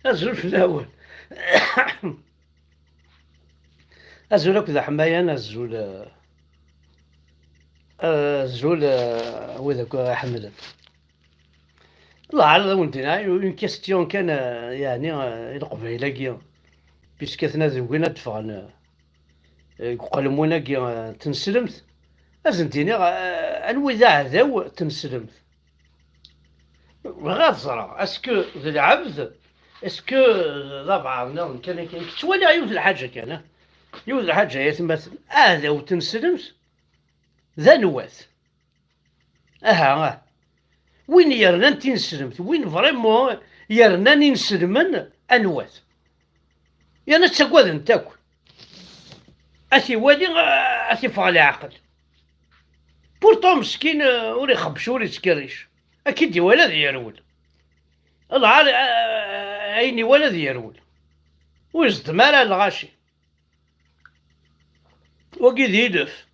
أزول في الأول. أزول هكذا حماية، أزول أزول وذاك حمد الله على ولدنا. اون كيستيون كان يعني القبيله كيا بيسك تنادي دفعنا قالوا كيا تنسلمت ازنتيني الوذا عذاو تنسلمت غير زرا اسكو ذا العبد اسكو ذا بعضنا كان تولي يوث الحاجه كان يوث الحاجه يا تمثل هذا وتنسلمت ذا نواث اها وين يرنا تنسلمت وين فريمون يرنا نسلمن انواث يعني تسقوذ نتاكل اثي والي اثي فغلي عقل بورتو مسكين وري خبش وري تكريش اكيد ولا ذي يرول العار عيني ولا ذي يرول ويزد مالا الغاشي وقي ذي يدف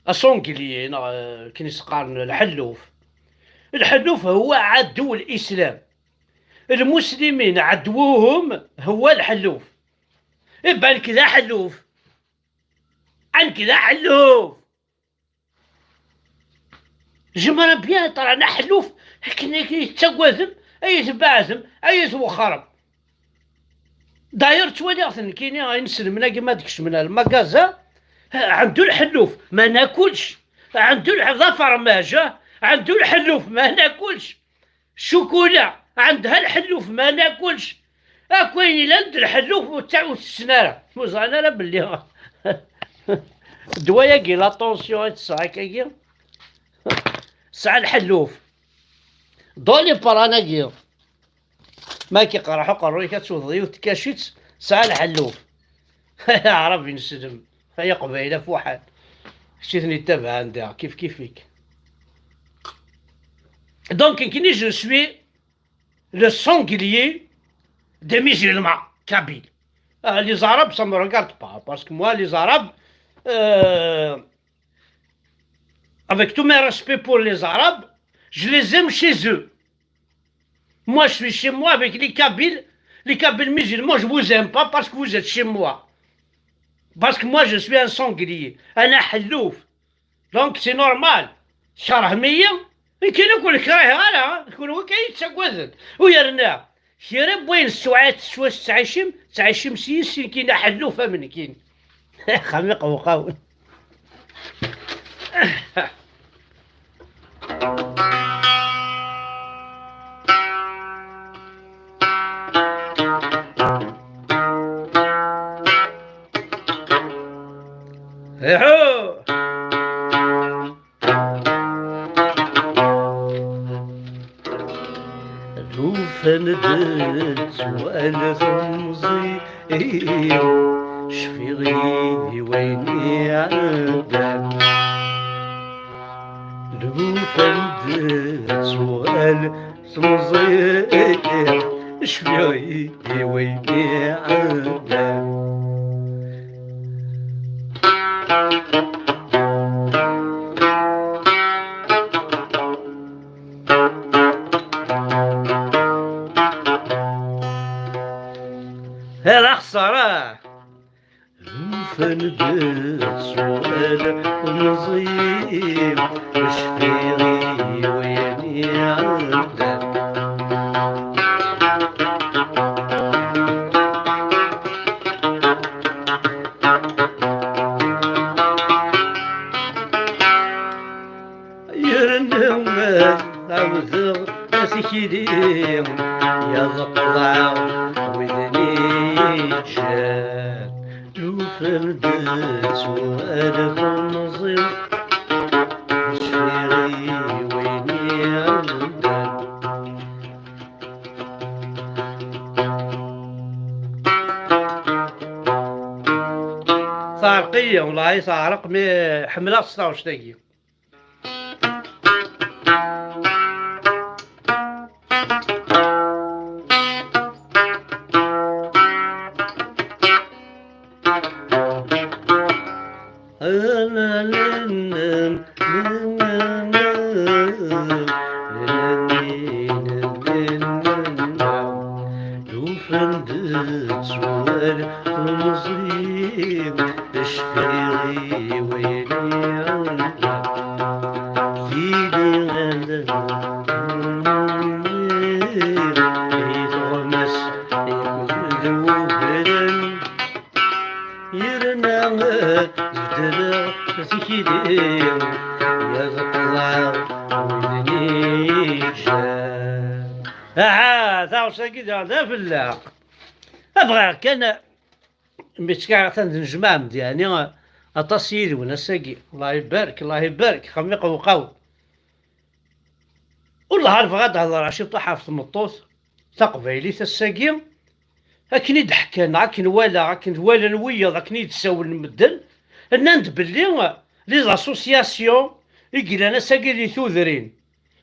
أصونكلي كنيس قارن الحلوف. الحلوف هو عدو الإسلام، المسلمين عدوهم هو الحلوف. يبان كذا حلوف عن كذا حلوف جمرة بيان طلعنا حلوف لكن يتسقوثم أي تبعثم أي توخرم داير توالي أصلا كاين نسلمنا كيما ديكش من المكازا عنده الحلوف ما ناكلش، عنده ظفر ماجا عنده الحلوف ما ناكلش، شوكولا عندها الحلوف ما ناكلش، اكوين لند الحلوف وتاع السناره وزانا لا بلي دوايا كي لا طونسيون تسعى كي ساعة الحلوف دولي براناكي ما كيقرحو قروي كتوضي وتكاشيت ساعة الحلوف عربي نسلم هي قبيله فوحات شتيتني تابع عندها كيف كيفك. دونك كي جو سوي لو سانغليي des musulmans kabyles. Les Arabes, ça ne me regarde pas, parce que moi, les Arabes, avec tout mes respect pour les Arabes, je les aime chez eux. Moi, je suis chez moi avec les Kabyles musulmans, je ne vous aime pas parce que vous êtes chez moi. Parce que moi, je suis un sanglier, un حلوف. Donc, c'est normal. شرهمية كي نقول لك راهي غالا يكون هو كيتسقوذن ويرنا شيرب وين السوعات سواس تعيشم سيسين كاين حلوفة من كاين خميق وقاون. يحو فندت سؤال ثمزي شفي غيدي ويني عندك لو فندت سؤال ثمزي شفي غيدي ويني عندك هذا خسارة فندت سؤال نظيم مش في غي ويني عندك يرنم عوذر أسكيديم يا ضقضع وذني لو فردت سؤال النظير شفيري ويني عندك صارقية والله صارق مي حملة 26 تسوال المصري تشفيغي ويلي فيلي غدا يتغمس يكذو بدن يرنا بدل تكيدي يطلع ويدني جا تعرف كذا هذا في الله أبغى كان متكاع تنجمع يعني أتصير ونساقي الله يبارك الله يبارك خميق وقاو والله عارف غدا هضر عشي طاحة في المطوط تقبيلي تساقي أكني ضحكنا أكن ولا نويض أكني تساول المدن أنت باللي لي زاسوسياسيون يقول أنا ساقي لي ثوذرين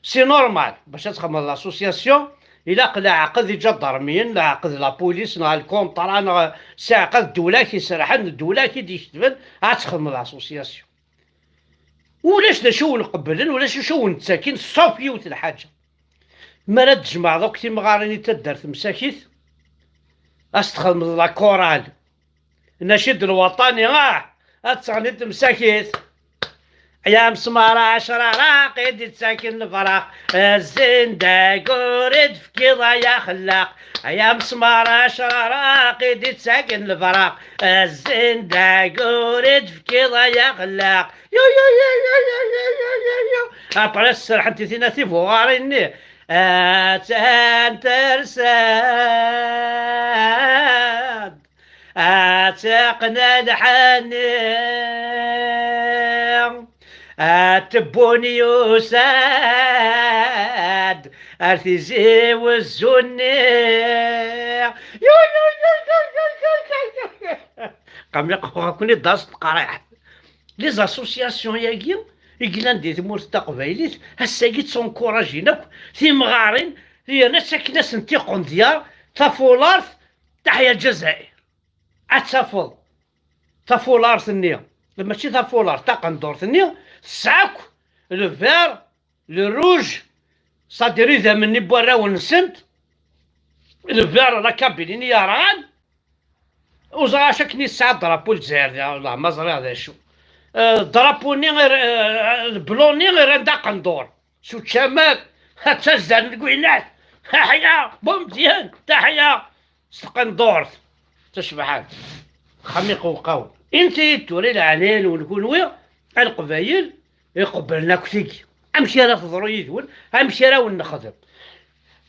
سي نورمال باش تخمم لاسوسياسيون إلا قلا عقد الجدرميين لا عقد لابوليس نا الكونطرا نا عقد الدولة كي سرحن الدولة كي ديشتفن عتخدم لاسوسياسيون ولاش نشو نقبلن ولاش نشو نتساكن صوف يوت الحاجة مرا تجمع دوك تيمغاريني تدار تمساكيت استخدم لا كورال النشيد الوطني اتغني تمساكيت يا مسمارة 10 راقد تساكن الفراق الزندق ورد في كيضا يا خلاق يا مسمارة 10 راقد تساكن الفراق الزندق ورد في كيضا يا خلاق يو يو يو يو يو يو يو أبرا السرحة تينا تيفواريني ترساد أتقنا الحنين تبوني يساد ارتزي والزني قام يقوى كوني داست قريح لي زاسوسياسيون ياكي يقلان دي تمور تقبايليت هساكي تسونكوراجيناك تيمغارين هي ناس ساكنة سنتيقون ديار تافولارث تحيا الجزائر أتسافل تافولارث النية ماشي تافولارث تاقندور النية السعاك لو فير لو روج صادير إذا مني بورا ونسنت لو فير راه كابيليني ياران وزرا شكني الساعة درابو الجزائر والله ما زرا هذا شو درابوني غير البلوني غير عندها قندور شو تشامك حتى الزان الكوينات تحيا بومزيان تحيا قندور تشبحان خميق وقاو انتي توري العنان ونكون ويا القبايل يقبلنا كتيك امشي راه تضرو يدون امشي راه ونخدم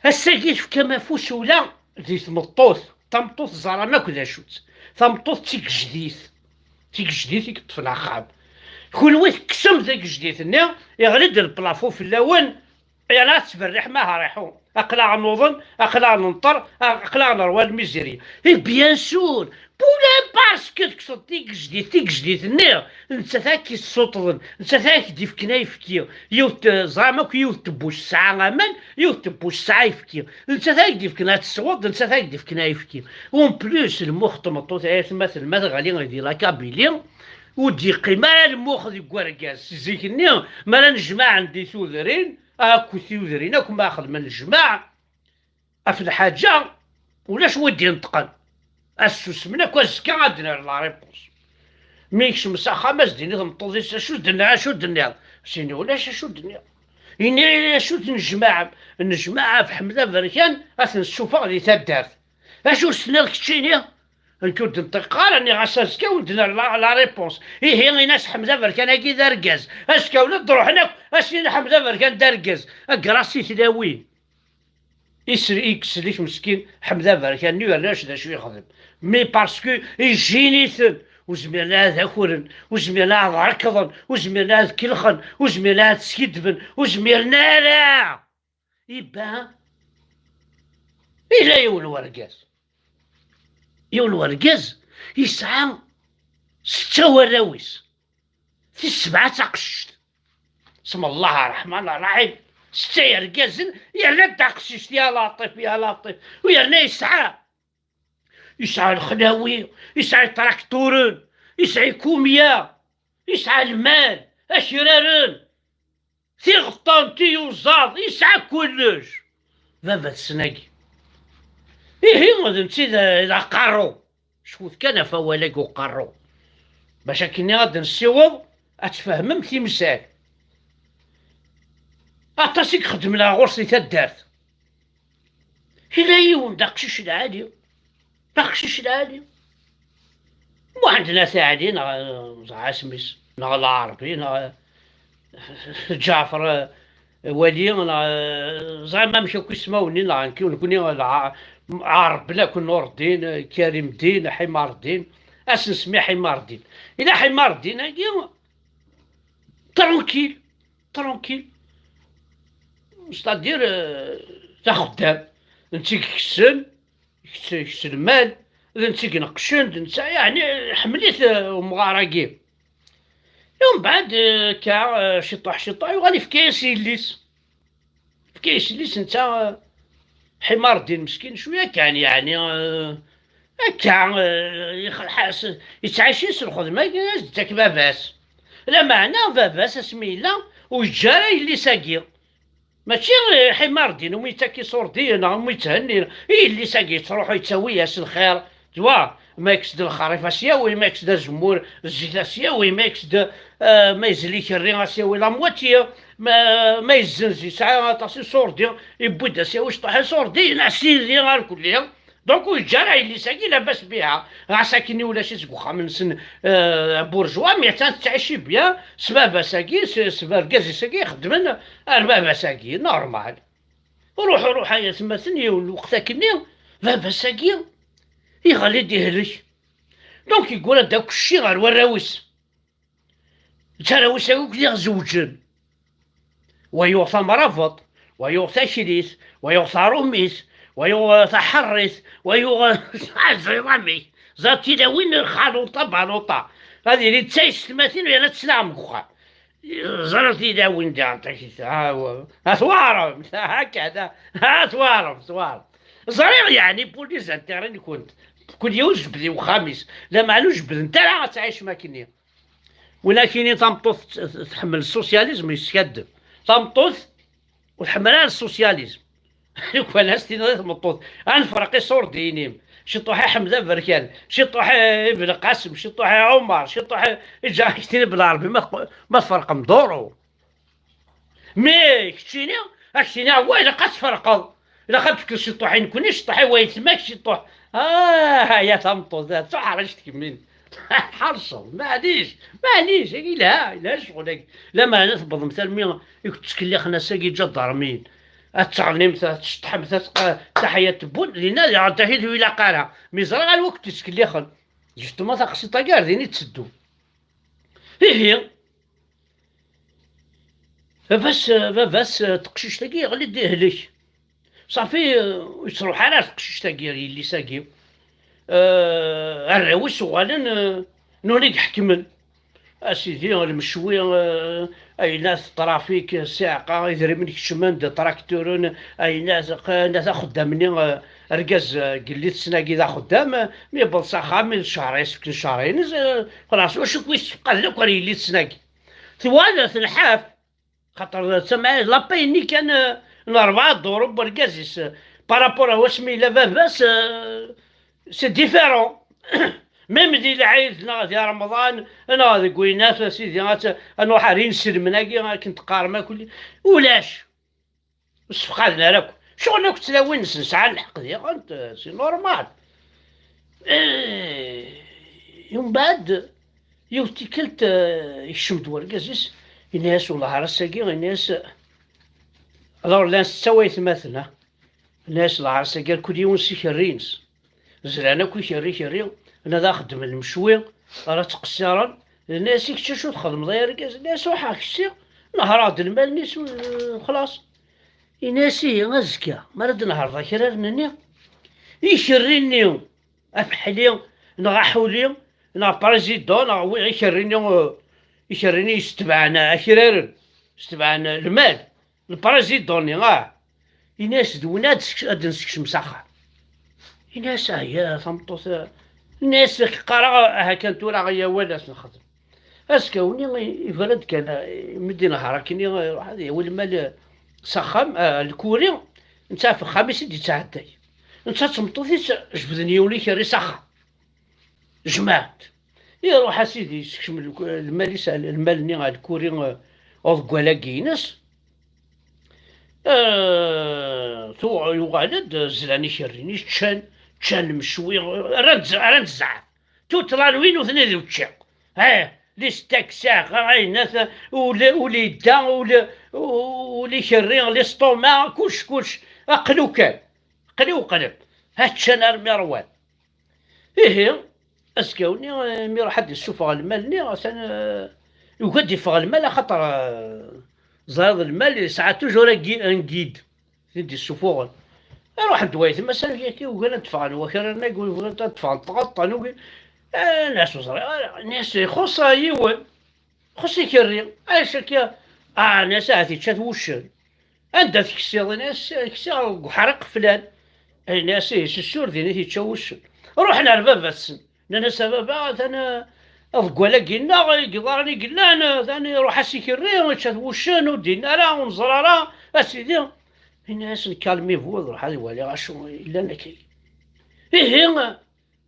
الساكيت كما فوش ولا ديت مطوط تمطوط زرا ما كذا شوت تمطوط تيك جديد يكطف العقاب كل ويت كسم ذاك جديدنا يغرد البلافو في اللون يا ناس تفرح ما ريحون اقلع نوضن اقلع ننطر اقلع نروى الميزيري بيان سور بولا باسكو تكسر تيك جديد النير انت ذاك الصوتظن انت ذاك ديف كنايفكي يوت زعمك يوت تبوش ساعه غمان يوت تبوش ساعه يفكي انت ذاك ديف كنا تصوت انت ذاك ديف كنايفكي اون بلوس المخ تمطوط مثل ما غالي غادي لا كابيلي ودي قيمه المخ دي كواركاس زيكني ما نجمع عندي ثوذرين اكو ثوذرين اكو ماخذ من الجماع في الحاجه ولاش ودي نتقن السوس منا كواز كان عندنا لا ريبونس ميكش مساخه ما زديني تمطوطي شو درنا سيني ولاش شو درنا إني شو نجمع في حمزة بركان نشوفها غادي تدارت اشو سنا كتشيني نكون نطيقها راني غاساس كاودنا لا ريبونس هي ناس حمزة بركان هاكي داركاز اسكا ولا تروح هناك اسين حمزة بركان داركاز اكراسي تلاوي يسري ليش مسكين حمزة بركان نيولاش دا شو يخدم مي باسكو يجينيثن وزميلنا ذاكورن وزميلنا ركضن وزميلنا كلخن وزميلنا سكدفن وزميلنا لا يبان إلا يول ورقاز يسعى 6 وراويس في 7 تقشت اسم الله الرحمن الرحيم 6 يرقاز يا تقشت يا لطيف ويا يسعى الخلاوي يسعى التراكتورن يسعى كوميا يسعى المال اشرارن ثيغطان تيوزاض يسعى كلش بابا السناقي إيه هذا نسيت إذا قارو شوف كان فوالك وقارو باش كني غادي نسيوض أتفهمم تيمسال أطاسيك خدم لها غرسي تدارت إلا يون داقشيش العادي داقشيش العادي وعندنا ثاني نا سميس نا العربي نا جعفر ولي نا زعما مشاو كيسماوني نا نكوني عرب لا كون نور الدين كريم الدين حمار الدين اش نسمي حمار الدين الى حمار الدين هاكي ترونكيل ترونكيل ستادير تا خدام انت كسن كسن المال انت كنقشن انت يعني حمليت مغارقين يوم بعد كا شطح وغادي في كاس يليس في كاس يليس انت حمار الدين مسكين شويه كان يعني هكا يخلحاس يتعايش يسرخو ما تاك باباس لا معنى باباس اسميلا وجاري اللي ساقي ماشي حمار الدين وميتا كيصور دينا وميتهنينا هي اللي ساقي تروحو يتسوي الخير توا ما يكسد الخريف اسياوي ما يكسد الزمور الزيت اسياوي ما يكسد ما يزليك الرين اسياوي لا مواتيه ما يزنزي ساعه طاسي صوردي يبود اسياوي شطح صوردي نعسين ديال نهار كلها دونك الجرعي اللي ساقي لاباس بها عساكني ولا شي زكوخه من سن بورجوا مي تعيشي بيان سبابا ساقي سباب كازي ساقي خدمن بابا ساقي نورمال روح يا تما ثني وقتها كني بابا ساقي يغالي ديهلك دونك يقول داك الشي غير وراويس تراويس هاكوك اللي زوجن ويعطى مرافط ويعطى شريس ويعطى روميس ويعطى حريس ويعطى رامي زاتي لا وين خالوطة بالوطة هذه اللي تسايس تماثيل ولا تسلام كوخا زرتي لا وين دارتك اثوارم هكذا اثوارم صغير يعني بوليس انترني كنت يوجبدي وخامس لا معلوش بد انت لا تعيش ماكينيا ولكن تمطوث تحمل السوسياليزم يسكد تمطوث وتحملها السوسياليزم ولا ستين تمطوث انفرقي صور دينيم شي طوحي حمزه بركان شي طوحي ابن قاسم شي طوحي عمر شي طوحي جا كتير بالعربي ما فرق مدورو مي كتيني هو الا قاس فرقوا الا خدتك شي طوحي نكوني شي طوحي ويتماك شي طوح يا تمطوط حرجت كمين حرصل معليش لا شغلك لا ما نثبض مثال مين تكلخنا ساقي جدار مين التعليم تشطحم تحية بون لنا عطاهيد ولا قارها ميزرا الوقت تكلخن جستو ما تقصي طاقار ديني تسدو هي بس تقشيش تاقي غلي ديهلك صافي يصروح على تقشيش تاقي اللي ساقي الرويس وغالن نوليك حكمن اسيدي المشوي اي ناس طرافيك ساعقه يدري منك شمند تراكتورون اي ناس خدامني ركاز قليت سناكي ذا خدام مي بلصاخه من شهرين يمكن شهرين خلاص واش كويس بقى لك وري لي سناكي ثوالة الحاف خاطر تسمع لابيني كان 4 ضروب بركازيس بارابور واش مي لا باس سي ديفيرون ميم دي العيد ديال رمضان انا هذا كوينات سيدي انا حارين سلمناكي كنت قارمه كل ولاش فقدنا راك شغل كنت لا وين نسعى الحق ديالك سي نورمال يوم بعد يوتيكلت يشمد ورقازيس الناس والله راساكي الناس الور لا سويت مثلا الناس الله راساكي كل يوم سيكرينس زرانا كل شري انا ذا خدم المشوي راه تقصيرا الناس يكتشفوا تخدم ضير كاس الناس وحا كشي نهار هاد المال نيس خلاص يناسي غزكا مرد نهار ذا كرارني يشريني افحلي نغحولي نا بريزيدون نا يشريني يستبعنا كرارن استبعنا المال البريزيدون يناس دونات هاد نسكش مسخر الناس هي تمطوط الناس قرا هكا تورا غيا ولاش نخدم اسكوني يفرد كان مدينه حركني هذه والمال سخم الكوري نتا في الخميس يدي تعدي انت تمطوطيس جبدني وليك ريساخا جمعت يروح اسيدي يسكشم المال، يسال المال على الكوري وضقوا كينس. تو يوغالد زلاني شريني تشان مشوي رد زعف تو طلال وين وثني ذو تشاق لي ستاك ساق هاي ناس ولي دا ولي شرين لي سطوما كلش اقلو كان قلو قلب هاتشان ارمي روان ايه اسكاوني مي راح حد يشوف المال ني انا يقد يفغ المال خاطر زاد المال ساعات توجور انكيد سيدي السفوغ اروح ندويت مثلا كي وقال ندفع الوكاله نقول بغيت ندفع الطقط نقول ناس وصرا ناس خصها يون خصي كري علاش كي ناس هاتي تشات وشن عندها تكسير ناس كسير حرق فلان ناس السور ديالي تيتشوش روحنا لبابا السن انا سبب انا القوالا قلنا قدرني قلنا انا ثاني روح اسيكري وتشات وشن ودينا راه ونزرارا اسيدي الناس نكالمي هو روح هذا ولي غاشو الا نكي ايه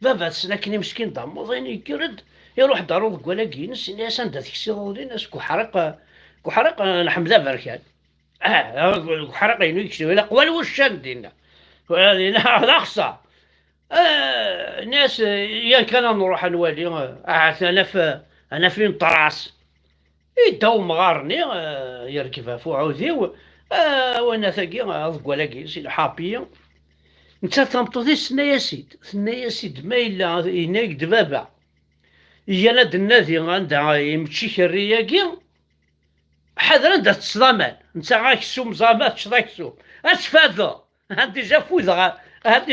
بابا سنكني مسكين ضمضين يكرد يروح دارو قوالا كينس الناس عندها تكسير الناس كحرق نحمد بركان كحرق ينكسي ولا قوال وشان دينا هذا اخصى ناس يا كان نروح نوالي انا في طراس يداو مغارني يركب فوق عودي وانا ثقي ولا كيس حابيه انت تمطوطي سنا يا سيد ما الا يناك دبابه هي لا النادي عندها يمشي شريه حذر عندها تصدمان انت غاك سوم زامات شراك سوم اسفاذا هادي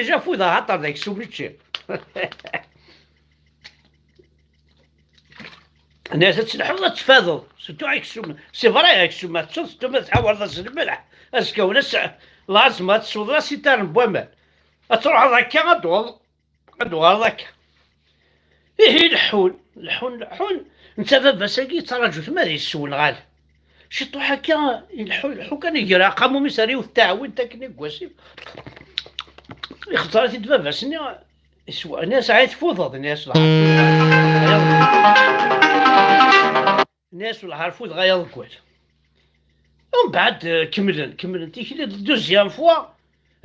جا فوذا عطر داك سوم تشي الناس تسلحوا تفاضل سيتو عيكسوم سي فري عيكسوم تصوت ما تحاول راس الملح اسكو ناس لازم تصوت راسي تاع بومال تروح هكا غدوغ هكا ايه الحون انت بابا ساقي تراجل ما يسول غال شي طوح هكا الحون كان يقرا قاموا مساريو التعويد تاكني كواسي يختارت بابا سني يسوى ناس عايت فوضى الناس الناس والعرفوت غير الكوال ومن بعد كملن تيكلي دوزيام فوا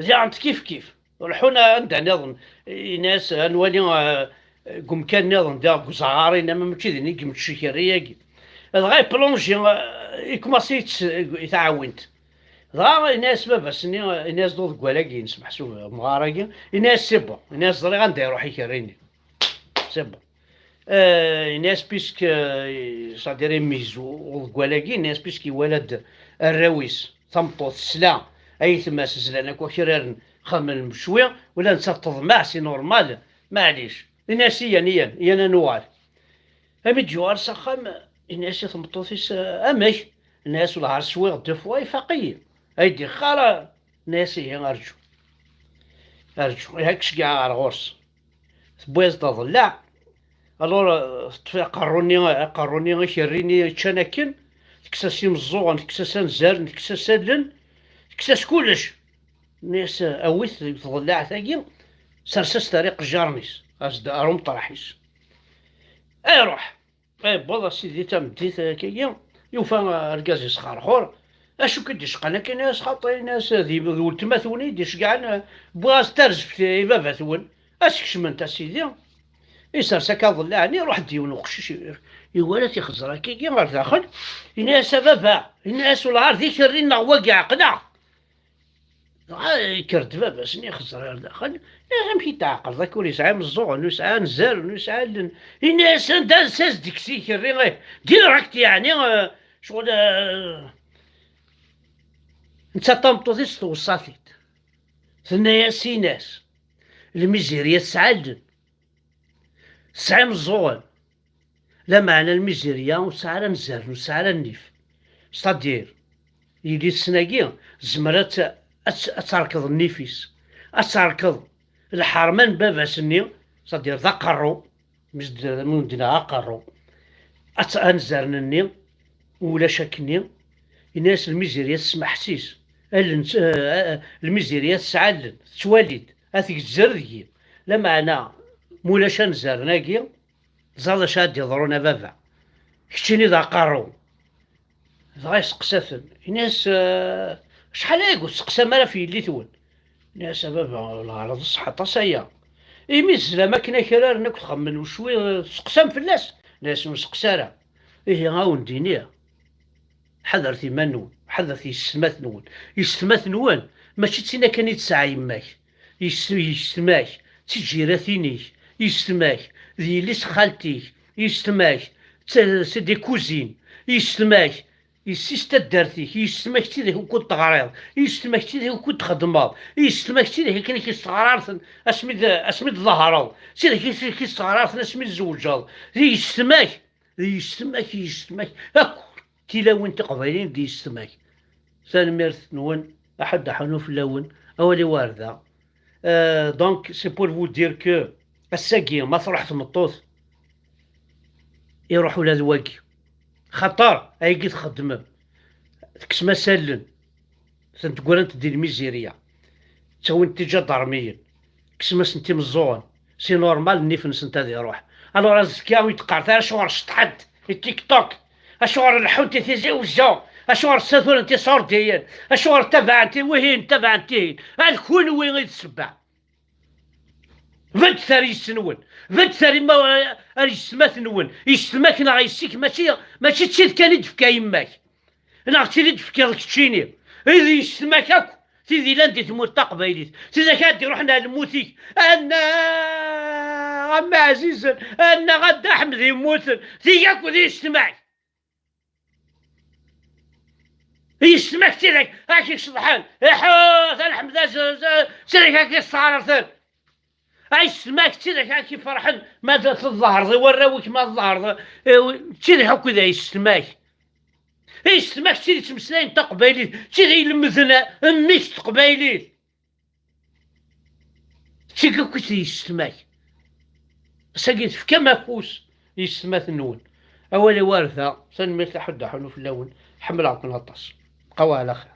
ذي عند كيف والحونا عندنا نظن ناس نولي قم كان نظن دا قزعاري انما ماشي ذي نيك متشكريه غاي بلونجي يكماسي يتعاونت ضا الناس بابا الناس دول كوالاكي نسمح سو مغارقين الناس سبا الناس ضري غندا يروح يكريني سبا الناس بيسك صادرين ميزو كوالاكي الناس بيسك ولد الرويس تمطوط السلام اي تماس زلانك وكرار خمن بشويه ولا نسطض مع سي نورمال معليش الناس هي انا نوال امي جوار سخام الناس تمطوطيس اماش الناس والعار سويغ دو فوا يفاقيه ايدي خالا ناس هي ارجو هاكش كاع على غورس بويز تضلع الور قروني شريني تشانكن تكساسي مزوغ تكساسا نزار تكساسا لن تكساس كلش ناس اويث تضلع ثاقي سرسس طريق جارنيس قصد اروم طرحيس اي روح اي بوضا سيدي تمديت كيا يوفا ركاز يسخر خور اشو كديش قنا كاين ناس خاطري ناس ذي ولتما ثوني ديش كاع بواز ترز في بابا ثون اسكش من تا سيدي يسرسا كضلعني روح ديون وقشيش يولات يخزر كي غير داخل الناس بابا الناس والعار ذيك الرينا واقع قناع كرت بابا سني خزر داخل يمشي تعقل ذاك ولي يسعى مزوغ يسعى نزار يسعى الناس دا ساس ديك سيك الري ديريكت يعني شغل انت طمطوطيس توصافيت ثنايا سي ناس الميزيريا تسعلن سعى مزوغ لا معنى الميزيريا وسعى نزار وسعى النيف ستادير يدي السناقي زمرات اتركض النيفيس اتركض الحرمان بابا سني صدير ذا قرو من دينا قرو انزار نني ولا شكني الناس الميزيريا تسمع حسيس الميزيريا تسعلن توالد هاثيك الزردي لما أنا مولاش نزار ناقي زاد شاد يضرونا بابا كتشيني ذا قارو غا يسقساثن الناس شحال يقول سقسا مالا في اللي تون الناس بابا العرض الصحة طاسية إيميز لا ما كنا كرار ناك تخمن وشوي سقسام فلاس ناس مسقسارة إيه غاون دينيه حذرتي منو حذرتي يستمات نون يستمات نون ماشي تسينا كان يتسعى يماك يستماك تجيراتينيك يستماك ذي ليس خالتيك يستماك سيدي كوزين يستماك يسيستا دارتيك يستماك تيدي وكنت تغريض يستماك تيدي وكنت تخدماض يستماك تيدي كان كيستغرارثن اسميد ظهرض تيدي كيستغرارثن اسميد زوجاض يستماك يستماك تيلاون تقبايلين دي يستماك سالميرث نون أحد حنو في اللون أولي واردة دونك سي بور فو دير كو الساقي ما تروح تمطوط يروحوا لهذواكي خطر هايكي تخدم تكسما سالن تنتقول انت دير الميزيريا تسوي انت جا ضرميا كسما سنتي مزون سي نورمال نيفنس انت ذي روح الو رازكاوي تقارت اشوار شطحد التيك توك اشوار الحوت تيزي وزو اشوار الساثور انت صور ديال اشوار تبع انت وهين تبع انت هاد كون وين يتسبع فد ثري يسنون فد ثري ما يسمات نون يسماك نا غيسيك ماشي تشيد كان يدفكا يماك نا تشيد يدفكا كتشيني إذا يسماك اكو سيدي لاندي تموت تقبيليت سيدي كادي روحنا لموتيك انا عم عزيز انا غدا احمد يموت تياك وذي يسمعك يسمعك تيدك هاكي صبحان يحوث الحمد سيدك هاكي الصعرثن هاي سماك تيدك هاكي فرحان ماذا الظهر ذي وراوك ما الظهر تيدك هاكو ذا يسماك يسماك تيدي تمسلاين تقبيليت تيدي يلمذنا اميك تقبيليت تيدي هاكو يسماك ساقيت في كما فوس يسمات النون أولي وارثة سنميت لحد حنو في اللون حمل عقل هطاس قوى على خير.